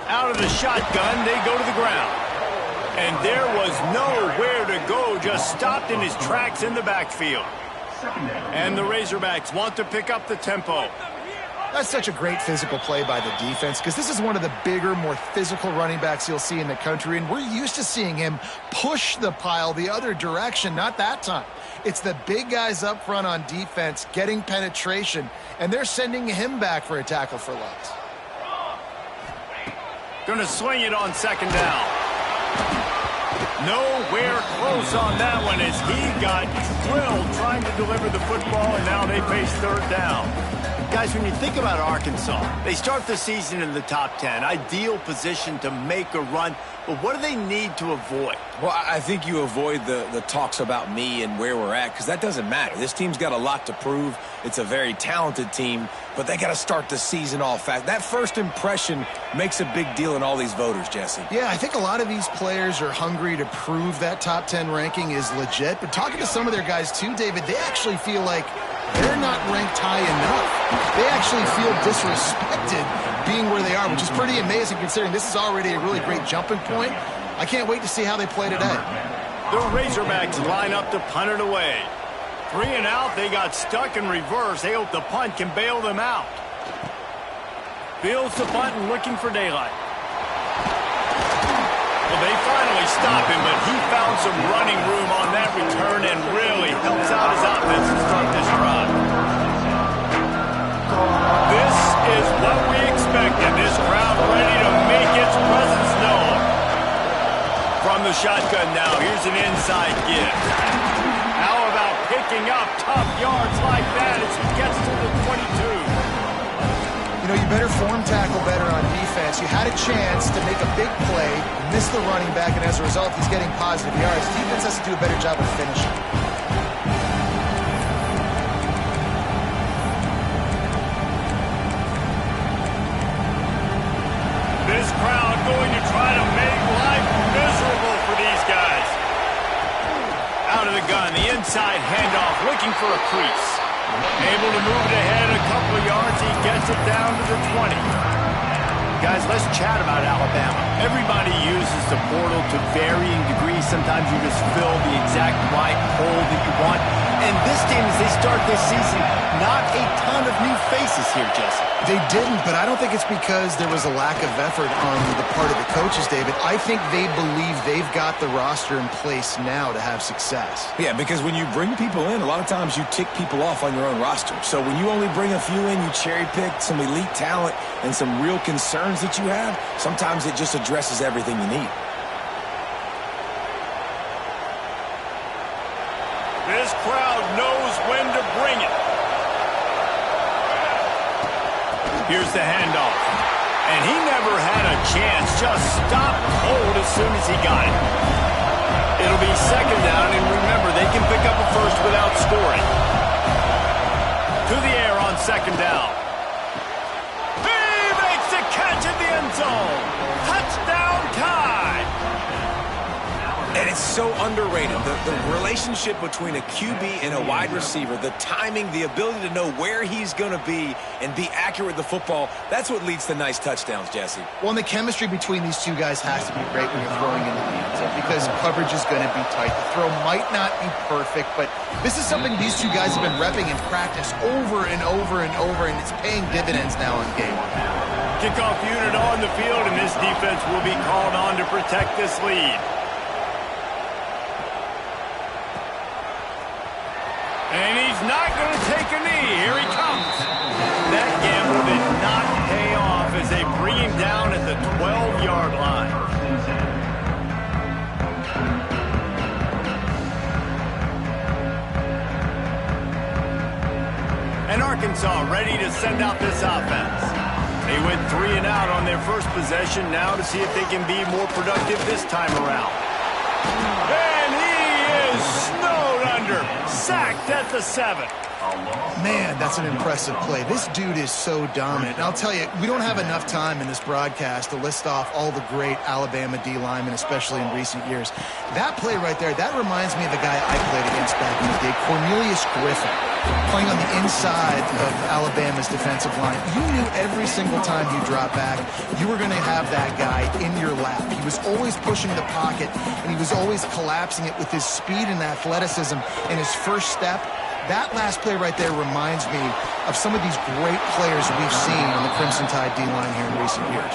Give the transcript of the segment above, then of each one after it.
Out of the shotgun, they go to the ground. And there was nowhere to go, just stopped in his tracks in the backfield. And the Razorbacks want to pick up the tempo. That's such a great physical play by the defense because this is one of the bigger, more physical running backs you'll see in the country, and we're used to seeing him push the pile the other direction, not that time. It's the big guys up front on defense getting penetration, and they're sending him back for a tackle for loss. Going to swing it on second down. Nowhere close on that one as he got drilled trying to deliver the football, and now they face third down. Guys, when you think about Arkansas, they start the season in the top 10. Ideal position to make a run. But what do they need to avoid? Well, I think you avoid the talks about me and where we're at because that doesn't matter. This team's got a lot to prove. It's a very talented team, but they got to start the season off fast. That first impression makes a big deal in all these voters, Jesse. Yeah, I think a lot of these players are hungry to prove that top 10 ranking is legit. But talking to some of their guys too, David, they actually feel like they're not ranked high enough. They actually feel disrespected being where they are, which is pretty amazing considering this is already a really great jumping point. I can't wait to see how they play today. The Razorbacks line up to punt it away. 3 and out, they got stuck in reverse. They hope the punt can bail them out. Fields the punt and looking for daylight. Well, they finally stop him, but he found some running room on that return and really helps out his offense to start this drive. This is what we expected. This crowd ready to make its presence known. From the shotgun now, here's an inside give. How about picking up tough yards like that as he gets to the 22? You know, you better form tackle better on defense. You had a chance to make a big play, missed the running back, and as a result, he's getting positive yards. Defense has to do a better job of finishing. This crowd going to try to make life miserable for these guys. Out of the gun, the inside handoff, looking for a crease. Able to move it ahead a couple of yards. He gets it down to the 20. Guys, let's chat about Alabama. Everybody uses the portal to varying degrees. Sometimes you just fill the exact right hole that you want. And this team, as they start this season, not a ton of new faces here, Jesse. They didn't, but I don't think it's because there was a lack of effort on the part of the coaches, David. I think they believe they've got the roster in place now to have success. Yeah, because when you bring people in, a lot of times you tick people off on your own roster. So when you only bring a few in, you cherry-pick some elite talent and some real concerns that you have, sometimes it just addresses everything you need. This crowd knows when to bring it. Here's the handoff. And he never had a chance. Just stopped cold as soon as he got it. It'll be second down, and remember, they can pick up a first without scoring. To the air on second down. He makes the catch in the end zone. Touchdown Tide. And it's so underrated. The relationship between a QB and a wide receiver, the timing, the ability to know where he's going to be and be accurate with the football, that's what leads to nice touchdowns, Jesse. Well, and the chemistry between these two guys has to be great when you're throwing into the end zone because coverage is going to be tight. The throw might not be perfect, but this is something these two guys have been repping in practice over and over and over, and it's paying dividends now in game. Kickoff unit on the field, and this defense will be called on to protect this lead. And he's not going to take a knee. Here he comes. That gamble did not pay off as they bring him down at the 12-yard line. And Arkansas ready to send out this offense. They went 3 and out on their first possession. Now to see if they can be more productive this time around. And he is snowed under. Sacked at the 7. Man, that's an impressive play. This dude is so dominant. And I'll tell you, we don't have enough time in this broadcast to list off all the great Alabama D linemen, especially in recent years. That play right there, that reminds me of the guy I played against back in the day, Cornelius Griffin, playing on the inside of Alabama's defensive line. You knew every single time you dropped back, you were going to have that guy in your lap. He was always pushing the pocket, and he was always collapsing it with his speed and athleticism and his first step. That last play right there reminds me of some of these great players we've seen on the Crimson Tide D-line here in recent years.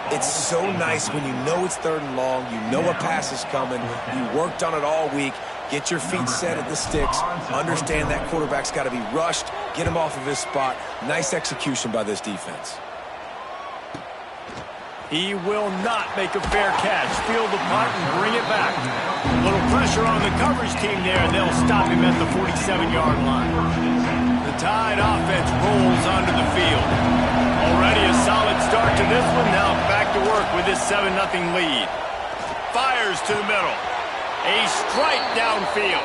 It's so nice when you know it's 3rd and long, you know a pass is coming, you worked on it all week, get your feet set at the sticks, understand that quarterback's got to be rushed, get him off of his spot. Nice execution by this defense. He will not make a fair catch. Field the punt and bring it back. A little pressure on the coverage team there, and they'll stop him at the 47-yard line. The Tide offense rolls onto the field. Already a solid start to this one. Now back to work with this 7-0 lead. Fires to the middle. A strike downfield.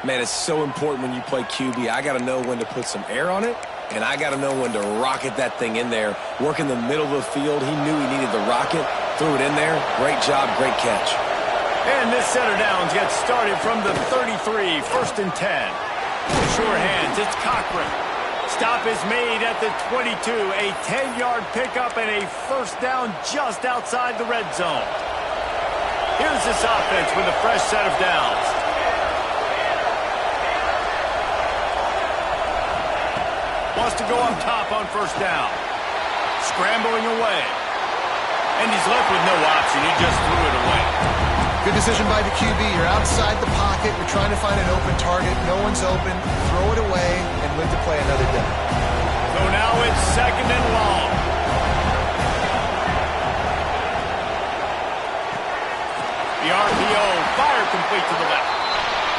Man, it's so important when you play QB. I got to know when to put some air on it, and I got to know when to rocket that thing in there. Work in the middle of the field. He knew he needed the rocket, threw it in there. Great job, great catch. And this center downs gets started from the 33, 1st and 10. Sure hands, it's Cochran. Stop is made at the 22, a 10-yard pickup and a 1st down just outside the red zone. Here's this offense with a fresh set of downs. Wants to go up top on 1st down. Scrambling away. And he's left with no option. He just threw it away. Good decision by the QB. You're outside the pocket. You're trying to find an open target. No one's open. Throw it away and live to play another day. So now it's 2nd and long. The RPO fire complete to the left.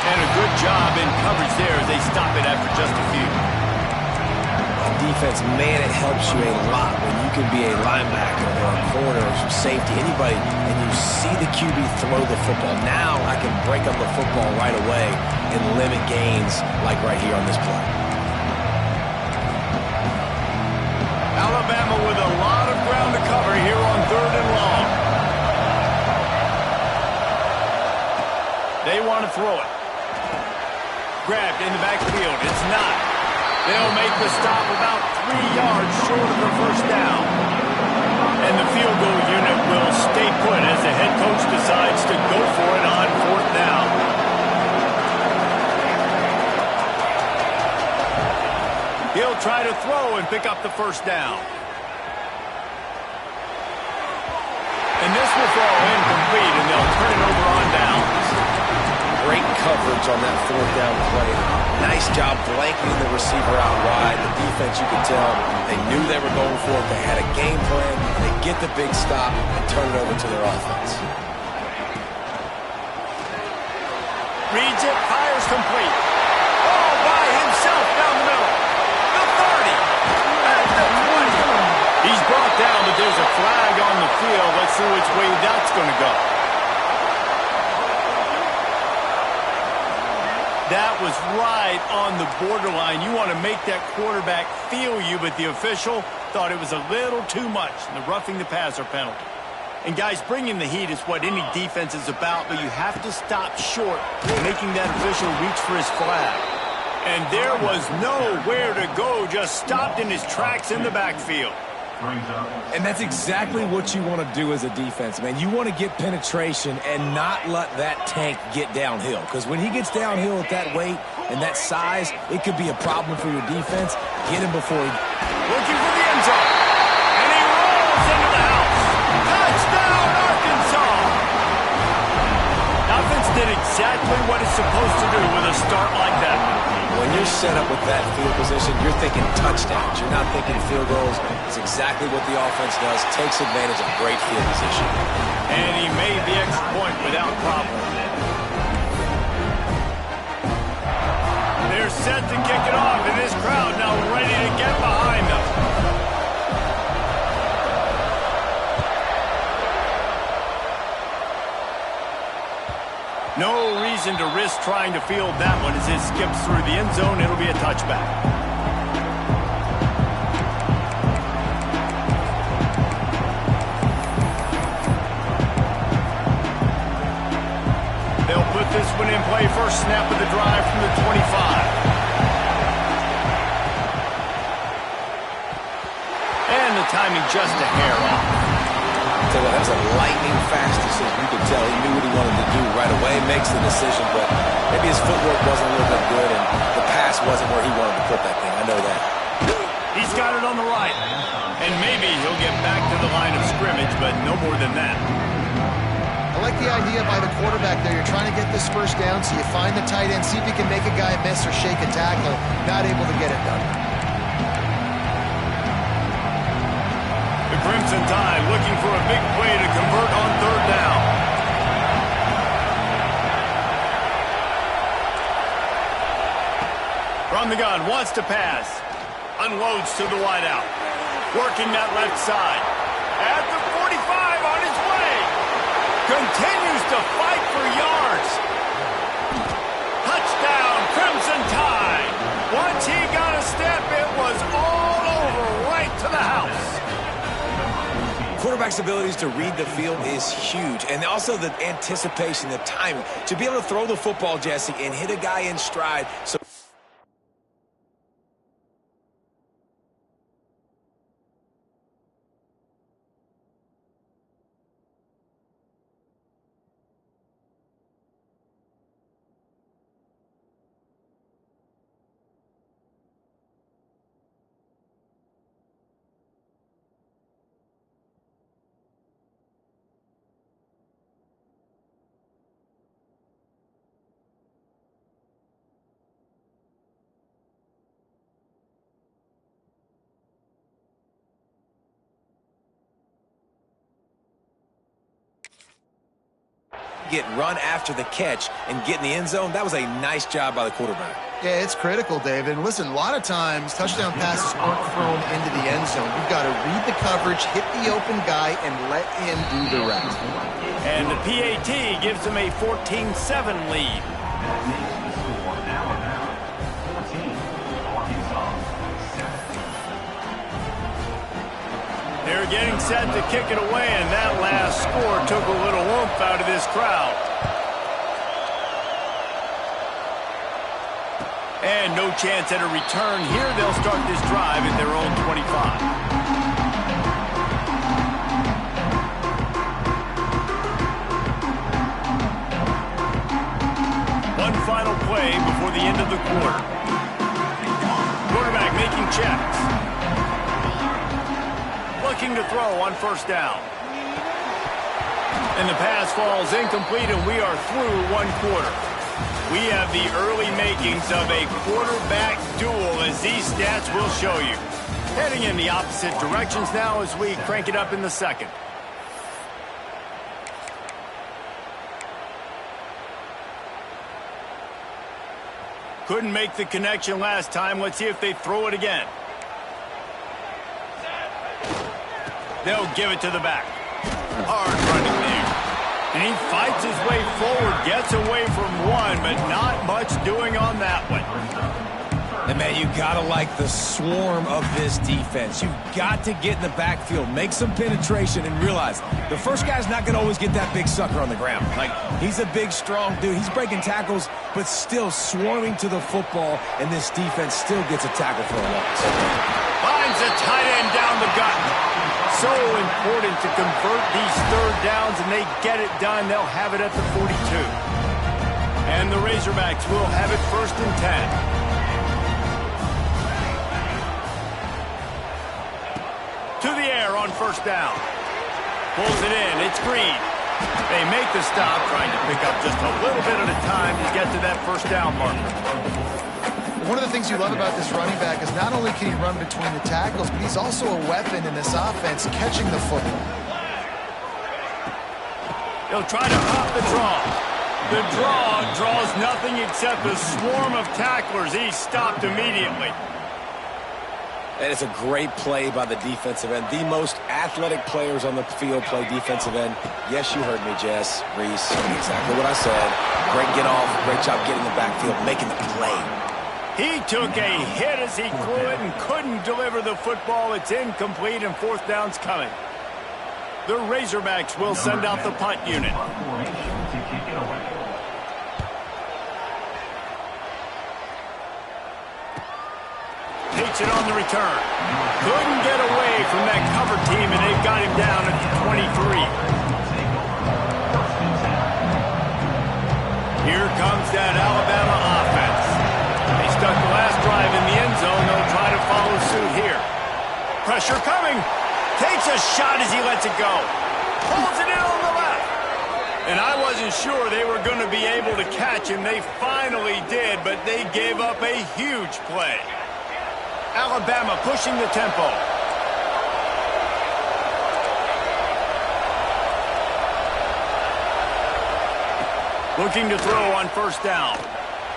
And a good job in coverage there as they stop it after just a few. Defense, man, it helps you a lot when you can be a linebacker or a corner or some safety, anybody, and you see the QB throw the football. Now I can break up the football right away and limit gains like right here on this play. Alabama with a lot of ground to cover here on 3rd and long. They want to throw it. Grabbed in the backfield. It's not. They'll make the stop about 3 yards short of the 1st down. And the field goal unit will stay put as the head coach decides to go for it on 4th down. He'll try to throw and pick up the 1st down. And this will fall incomplete, and they'll turn it over on downs. Great coverage on that 4th down play. Nice job blanketing the receiver out wide. The defense, you could tell, they knew they were going for it. They had a game plan. They get the big stop and turn it over to their offense. Reads it, fires complete. All by himself down the middle. The 30. At the 20. He's brought down, but there's a flag on the field. Let's see which way that's going to go. That was right on the borderline. You want to make that quarterback feel you, but the official thought it was a little too much. The roughing the passer penalty. And guys, bringing the heat is what any defense is about, but you have to stop short making that official reach for his flag. And there was nowhere to go, just stopped in his tracks in the backfield. And that's exactly what you want to do as a defense, man. You want to get penetration and not let that tank get downhill. Because when he gets downhill at that weight and that size, it could be a problem for your defense. Get him before he... Looking for the end zone. And he rolls into the house. Touchdown, Arkansas! Offense did exactly what it's supposed to do with a start like that. When you're set up with that field position, you're thinking touchdowns. You're not thinking field goals. It's exactly what the offense does. Takes advantage of great field position. And he made the extra point without problem. They're set to kick it off, and this crowd now ready to get behind them. reason to risk trying to field that one. As it skips through the end zone, it'll be a touchback. They'll put this one in play. First snap of the drive from the 25. And the timing just a hair off. So that's a lightning-fast decision. You could tell he knew what he wanted to do right away, makes the decision, but maybe his footwork wasn't a little bit good, and the pass wasn't where he wanted to put that thing. I know that. He's got it on the right, and maybe he'll get back to the line of scrimmage, but no more than that. I like the idea by the quarterback there. You're trying to get this first down, so you find the tight end, see if you can make a guy miss or shake a tackle. Not able to get it done. Crimson Tide looking for a big play to convert on third down. From the gun, wants to pass. Unloads to the wideout. Working that left side. At the 45 on his way. Continues to fight for yards. Touchdown, Crimson Tide. Once he got a step, it was all over right to the house. Quarterback's abilities to read the field is huge, and also the anticipation, the timing. To be able to throw the football, Jesse, and hit a guy in stride. So get run after the catch and get in the end zone. That was a nice job by the quarterback. Yeah, it's critical, David. And listen, a lot of times touchdown passes aren't thrown into the end zone. You've got to read the coverage, hit the open guy, and let him do the rest. And the PAT gives him a 14-7 lead. They're getting set to kick it away, and that last score took a little oomph out of this crowd. And no chance at a return here. They'll start this drive at their own 25. One final play before the end of the quarter. Quarterback making checks. Looking to throw on first down. And the pass falls incomplete, and we are through one quarter. We have the early makings of a quarterback duel, as these stats will show you. Heading in the opposite directions now as we crank it up in the second. Couldn't make the connection last time. Let's see if they throw it again. They'll give it to the back. Hard running there. And he fights his way forward, gets away from one, but not much doing on that one. And, man, you got to like the swarm of this defense. You've got to get in the backfield, make some penetration, and realize the first guy's not going to always get that big sucker on the ground. Like, he's a big, strong dude. He's breaking tackles, but still swarming to the football, and this defense still gets a tackle for a loss. Finds a tight end down the gut. So important to convert these third downs, and they get it done. They'll have it at the 42. And the Razorbacks will have it 1st and 10. To the air on first down. Pulls it in. It's Green. They make the stop, trying to pick up just a little bit at a time to get to that first down marker. One of the things you love about this running back is not only can he run between the tackles, but he's also a weapon in this offense, catching the football. He'll try to pop the draw. The draw draws nothing except a swarm of tacklers. He's stopped immediately. And it's a great play by the defensive end. The most athletic players on the field play defensive end. Yes, you heard me, Jess, Reese. Exactly what I said. Great get off. Great job getting the backfield, making the play. He took a hit as he threw it and couldn't deliver the football. It's incomplete and fourth down's coming. The Razorbacks will send out the punt unit. Takes it on the return. Couldn't get away from that cover team, and they've got him down at the 23. Here comes that Alabama offense. They stuck the last drive in the end zone. They'll try to follow suit here. Pressure coming. Takes a shot as he lets it go. Pulls it in on the left. And I wasn't sure they were going to be able to catch him. They finally did, but they gave up a huge play. Alabama pushing the tempo. Looking to throw on first down.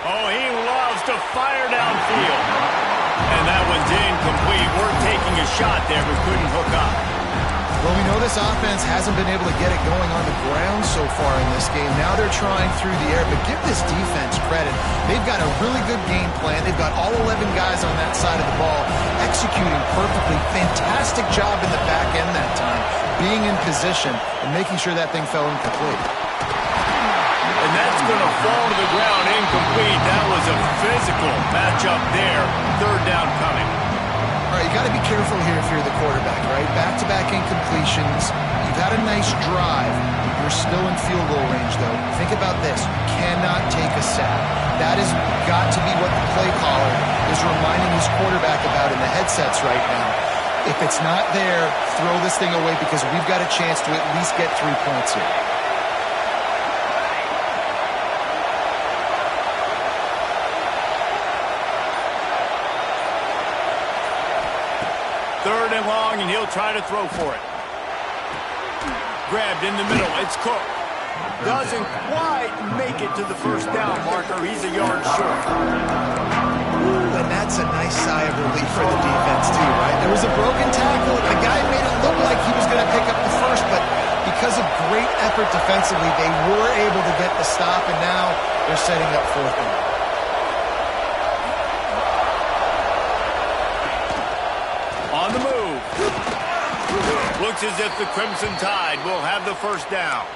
Oh, he loves to fire downfield. And that one's incomplete. We're taking a shot there, but couldn't hook up. Well, we know this offense hasn't been able to get it going on the ground so far in this game. Now they're trying through the air, but give this defense credit. They've got a really good game plan. They've got all 11 guys on that side of the ball executing perfectly. Fantastic job in the back end that time, being in position and making sure that thing fell incomplete. And that's going to fall to the ground incomplete. That was a physical matchup there. Third down coming. All right, you got to be careful here if you're the quarterback, right? Back-to-back incompletions. You've had a nice drive. You're still in field goal range, though. Think about this. You cannot take a sack. That has got to be what the play caller is reminding his quarterback about in the headsets right now. If it's not there, throw this thing away because we've got a chance to at least get 3 points here. Third and long, and he'll try to throw for it. Grabbed in the middle. It's Cook. Doesn't quite make it to the first down marker. He's a yard short. Ooh, and that's a nice sigh of relief for the defense, too, right? There was a broken tackle. The guy made it look like he was going to pick up the first, but because of great effort defensively, they were able to get the stop, and now they're setting up fourth down. On the move. Looks as if the Crimson Tide will have the first down.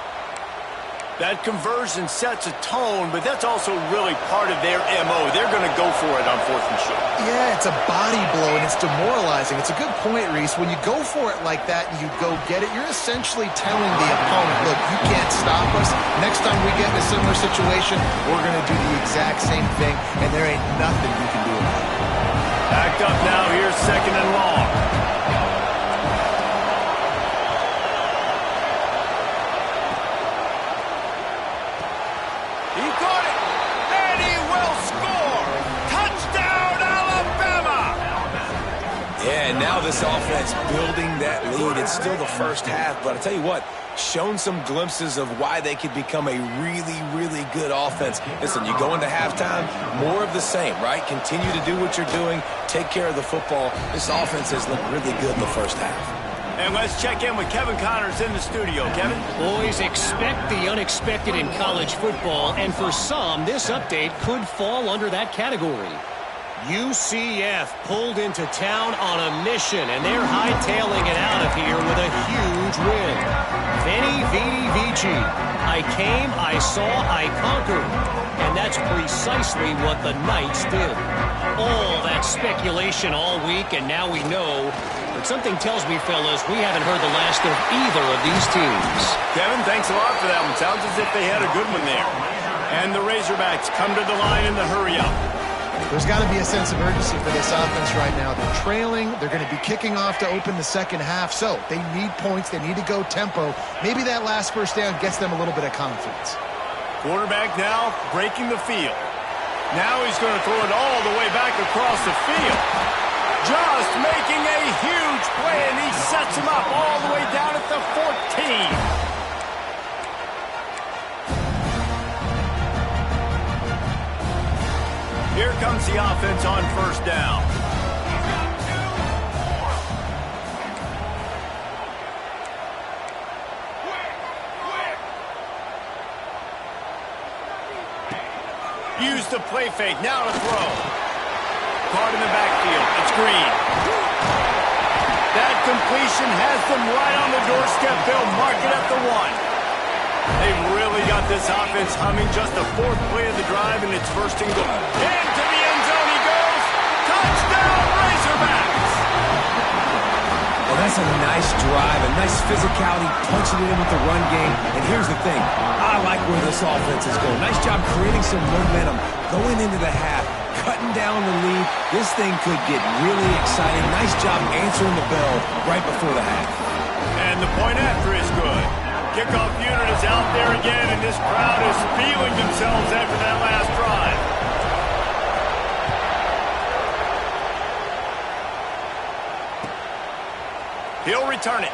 That conversion sets a tone, but that's also really part of their MO. They're going to go for it on fourth and short. Yeah, it's a body blow, and it's demoralizing. It's a good point, Reese. When you go for it like that and you go get it, you're essentially telling the opponent, look, you can't stop us. Next time we get in a similar situation, we're going to do the exact same thing, and there ain't nothing you can do about it. Backed up now. Here's second and long. He caught it, and he will score. Touchdown, Alabama! Yeah, and now this offense building that lead. It's still the first half, but I tell you what, shown some glimpses of why they could become a really, really good offense. Listen, you go into halftime, more of the same, right? Continue to do what you're doing, take care of the football. This offense has looked really good in the first half. And let's check in with Kevin Connors in the studio. Kevin? Boys, expect the unexpected in college football, and for some, this update could fall under that category. UCF pulled into town on a mission, and they're hightailing it out of here with a huge win. Veni, Vidi, Vici. I came, I saw, I conquered. And that's precisely what the Knights did. All that speculation all week, and now we know. But something tells me, fellas, we haven't heard the last of either of these teams. Kevin, thanks a lot for that one. Sounds as if they had a good one there. And the Razorbacks come to the line in the hurry-up. There's got to be a sense of urgency for this offense right now. They're trailing. They're going to be kicking off to open the second half. So they need points. They need to go tempo. Maybe that last first down gets them a little bit of confidence. Quarterback now breaking the field. Now he's going to throw it all the way back across the field. Just making a huge play, and he sets him up all the way down at the 14. Here comes the offense on first down. Used the play fake. Now to throw. Caught in the backfield. It's Green. That completion has them right on the doorstep. They'll mark it at the 1. They've really got this offense humming. Just the 4th play of the drive, and it's 1st and goal. Into the end zone he goes. Touchdown, Razorbacks! Well, that's a nice drive, a nice physicality, punching it in with the run game. And here's the thing. I like where this offense is going. Nice job creating some momentum, going into the half, cutting down the lead. This thing could get really exciting. Nice job answering the bell right before the half. And the point after is good. Kickoff unit is out there again, and this crowd is feeling themselves after that last drive. He'll return it.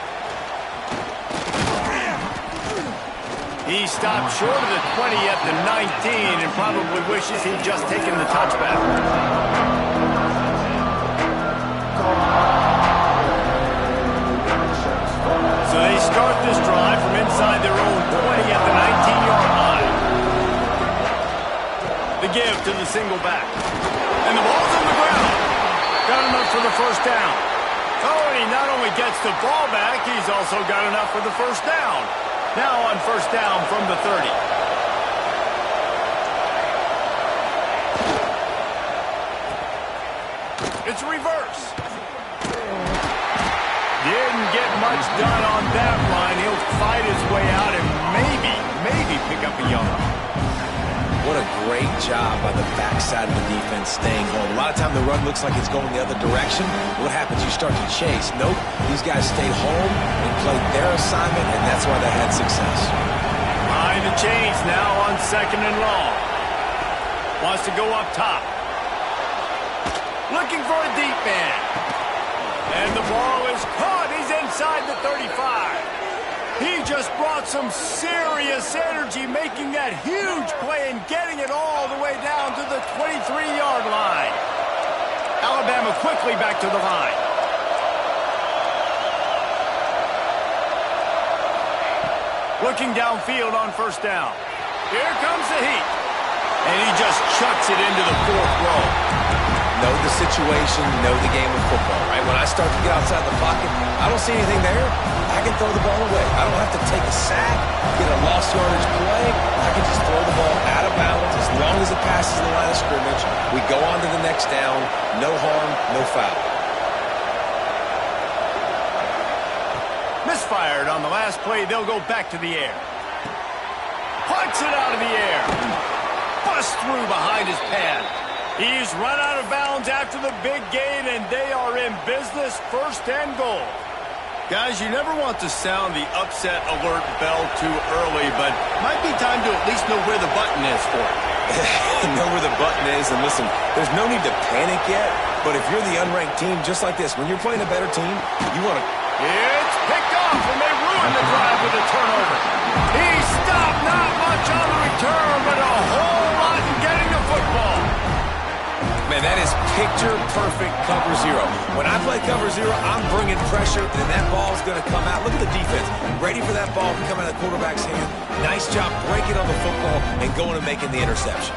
He stopped short of the 20 at the 19 and probably wishes he'd just taken the touchback. So they start this drive from inside their own 20 at the 19-yard line. The give to the single back. And the ball's on the ground. Got enough for the 1st down. Oh, and he not only gets the ball back, he's also got enough for the 1st down. Now on 1st down from the 30. It's a reverse. Didn't get much done on that line. He'll fight his way out and maybe pick up a yard. What a great job by the backside of the defense staying home. A lot of time the run looks like it's going the other direction. What happens? You start to chase. Nope. These guys stayed home and played their assignment, and that's why they had success. Behind the chains now on 2nd and long. Wants to go up top. Looking for a deep man. And the ball is caught. He's inside the 35. He just brought some serious energy, making that huge play and getting it all the way down to the 23-yard line. Alabama quickly back to the line. Looking downfield on 1st down. Here comes the heat. And he just chucks it into the 4th row. Know the situation, know the game of football, right? When I start to get outside the pocket, I don't see anything there. I can throw the ball away. I don't have to take a sack, get a lost yardage play. I can just throw the ball out of bounds as long as it passes the line of scrimmage. We go on to the next down. No harm, no foul. Misfired on the last play. They'll go back to the air. Punts it out of the air. Bust through behind his pad. He's run out of bounds after the big gain, and they are in business. 1st and goal. Guys, you never want to sound the upset alert bell too early, but might be time to at least know where the button is for it. Know where the button is, and listen, there's no need to panic yet, but if you're the unranked team, just like this, when you're playing a better team, you want to... It's picked off, and they ruin the drive with a turnover. He stopped not much on the return, but a whole lot in getting the football. Man, that is picture-perfect cover zero. When I play cover zero, I'm bringing pressure, and that ball's going to come out. Look at the defense. Ready for that ball to come out of the quarterback's hand. Nice job breaking on the football and going and making the interception.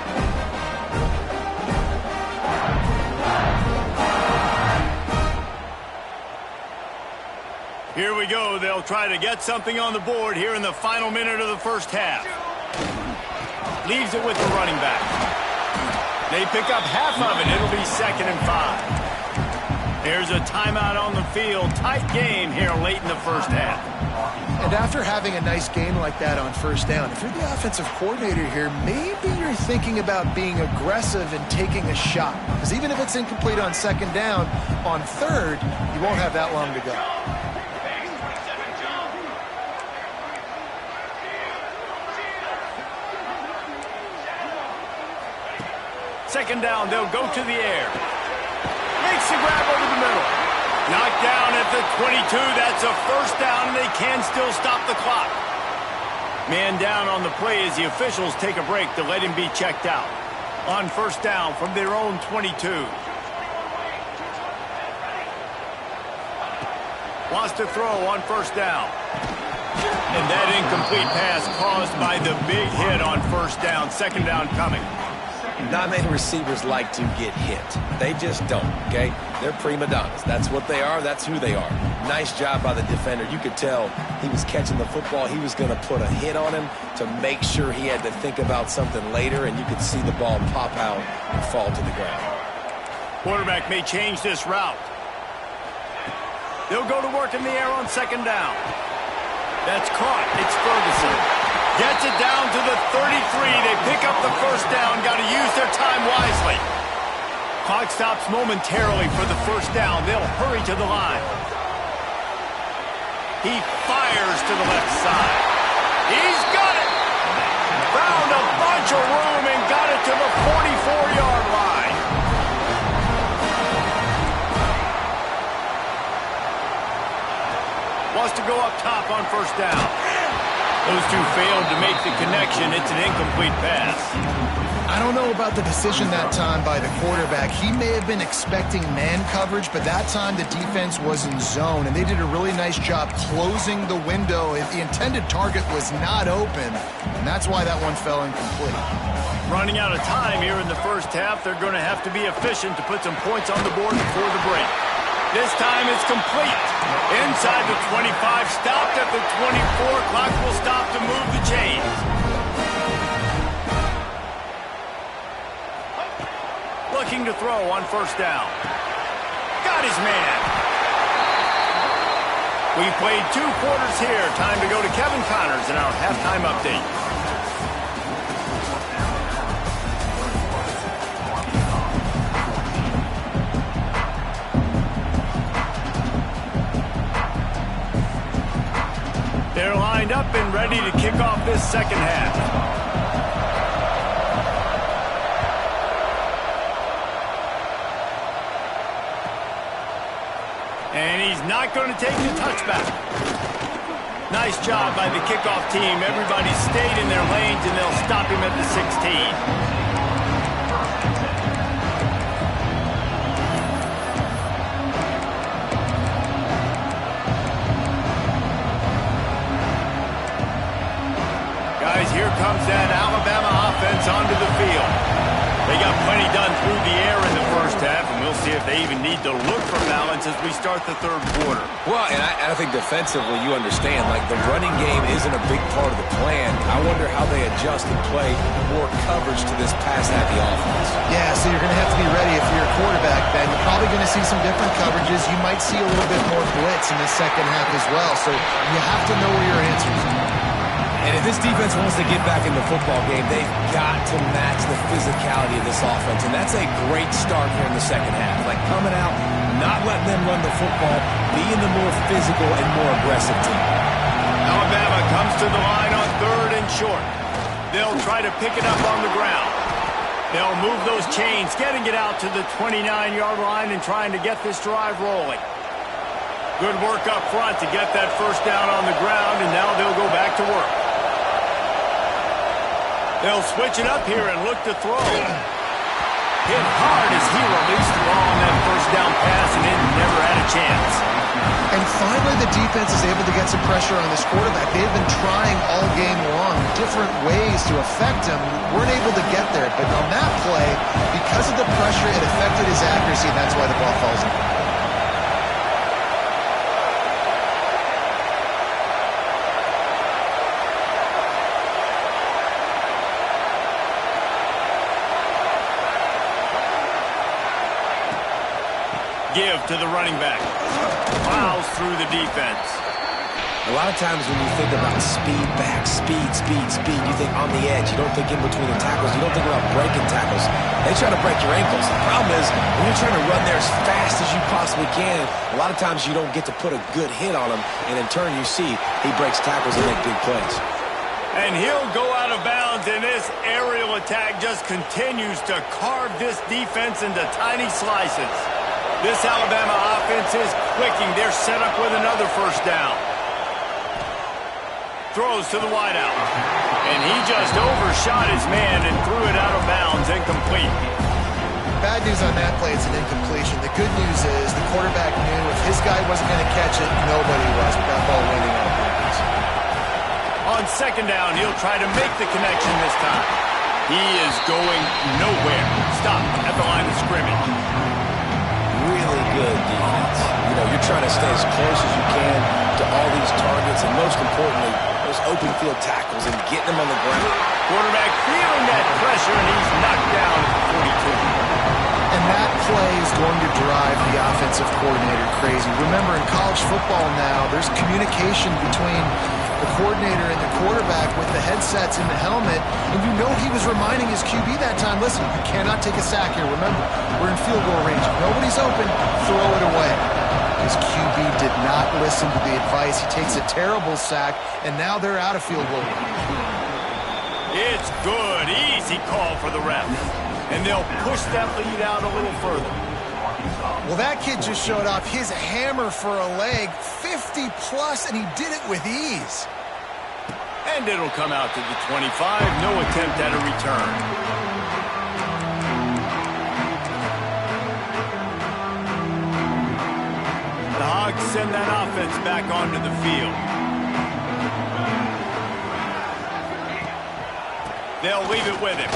Here we go. They'll try to get something on the board here in the final minute of the 1st half. Leaves it with the running back. They pick up half of it. It'll be 2nd and 5. Here's a timeout on the field. Tight game here late in the 1st half. And after having a nice game like that on 1st down, if you're the offensive coordinator here, maybe you're thinking about being aggressive and taking a shot. Because even if it's incomplete on 2nd down, on 3rd, you won't have that long to go. Second down, they'll go to the air. Makes the grab over the middle. Knocked down at the 22. That's a 1st down, and they can still stop the clock. Man down on the play as the officials take a break to let him be checked out. On 1st down from their own 22. Wants to throw on 1st down. And that incomplete pass caused by the big hit on 1st down. 2nd down coming. Not many receivers like to get hit. They just don't, okay? They're prima donnas. That's what they are. That's who they are. Nice job by the defender. You could tell he was catching the football. He was going to put a hit on him to make sure he had to think about something later, and you could see the ball pop out and fall to the ground. Quarterback may change this route. They'll go to work in the air on second down. That's caught. It's Ferguson. Gets it down to the 33. They pick up the first down. Got to use their time wisely. Clock stops momentarily for the first down. They'll hurry to the line. He fires to the left side. He's got it. Found a bunch of room and got it to the 44-yard line. Wants to go up top on first down. Those two failed to make the connection. It's an incomplete pass. I don't know about the decision that time by the quarterback. He may have been expecting man coverage, but that time the defense was in zone, and they did a really nice job closing the window. The intended target was not open, and that's why that one fell incomplete. Running out of time here in the first half. They're going to have to be efficient to put some points on the board before the break. This time it's complete. Inside the 25, stopped at the 24. Clock will stop to move the chains. Looking to throw on first down. Got his man. We played 2 quarters here. Time to go to Kevin Connors in our halftime update. They're lined up and ready to kick off this second half. And he's not going to take the touchback. Nice job by the kickoff team. Everybody stayed in their lanes, and they'll stop him at the 16. Here comes that Alabama offense onto the field. They got plenty done through the air in the first half, and we'll see if they even need to look for balance as we start the third quarter. Well, and I think defensively you understand, like the running game isn't a big part of the plan. I wonder how they adjust and play more coverage to this pass-happy offense. Yeah, so you're going to have to be ready if you're a quarterback, Ben. You're probably going to see some different coverages. You might see a little bit more blitz in the second half as well, so you have to know where your answers are. And if this defense wants to get back in the football game, they've got to match the physicality of this offense. And that's a great start here in the second half. Like coming out, not letting them run the football, being the more physical and more aggressive team. Alabama comes to the line on third and short. They'll try to pick it up on the ground. They'll move those chains, getting it out to the 29-yard line and trying to get this drive rolling. Good work up front to get that first down on the ground, and now they'll go back to work. They'll switch it up here and look to throw. Hit hard as he released the ball on that first down pass, and it never had a chance. And finally, the defense is able to get some pressure on this quarterback. They've been trying all game long different ways to affect him. Weren't able to get there, but on that play, because of the pressure, it affected his accuracy, and that's why the ball falls in. Give to the running back. Plows through the defense. A lot of times when you think about speed back, speed, you think on the edge. You don't think in between the tackles. You don't think about breaking tackles. They try to break your ankles. The problem is when you're trying to run there as fast as you possibly can, a lot of times you don't get to put a good hit on him, and in turn you see he breaks tackles and make big plays. And he'll go out of bounds, and this aerial attack just continues to carve this defense into tiny slices. This Alabama offense is clicking. They're set up with another first down. Throws to the wideout. And he just overshot his man and threw it out of bounds, incomplete. Bad news on that play, it's an incompletion. The good news is the quarterback knew if his guy wasn't going to catch it, nobody was with that ball landing out of bounds. On second down, he'll try to make the connection this time. He is going nowhere. Stop at the line of scrimmage. Really good defense. You know, you're trying to stay as close as you can to all these targets, and most importantly, those open field tackles and getting them on the ground. Quarterback feeling that pressure, and he's knocked down at the 42. And that play is going to drive the offensive coordinator crazy. Remember, in college football now, there's communication between the coordinator and the quarterback with the headsets in the helmet, and you know he was reminding his QB that time, listen, you cannot take a sack here. Remember, we're in field goal range. If nobody's open, throw it away. His QB did not listen to the advice. He takes a terrible sack, and now they're out of field goal range. It's good. Easy call for the ref. And they'll push that lead out a little further. Well, that kid just showed off his hammer for a leg, 50-plus, and he did it with ease. And it'll come out to the 25. No attempt at a return. The Hogs send that offense back onto the field. They'll leave it with him.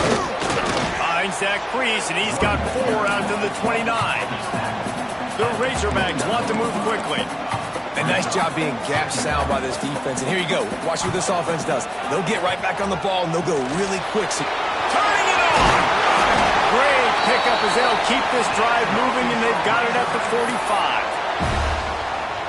Finds Zach Priest, and he's got 4 out to the 29. The Razorbacks want to move quickly. A nice job being gap sound by this defense. And here you go. Watch what this offense does. They'll get right back on the ball, and they'll go really quick. So turning it on! Great pickup as they'll keep this drive moving, and they've got it at the 45.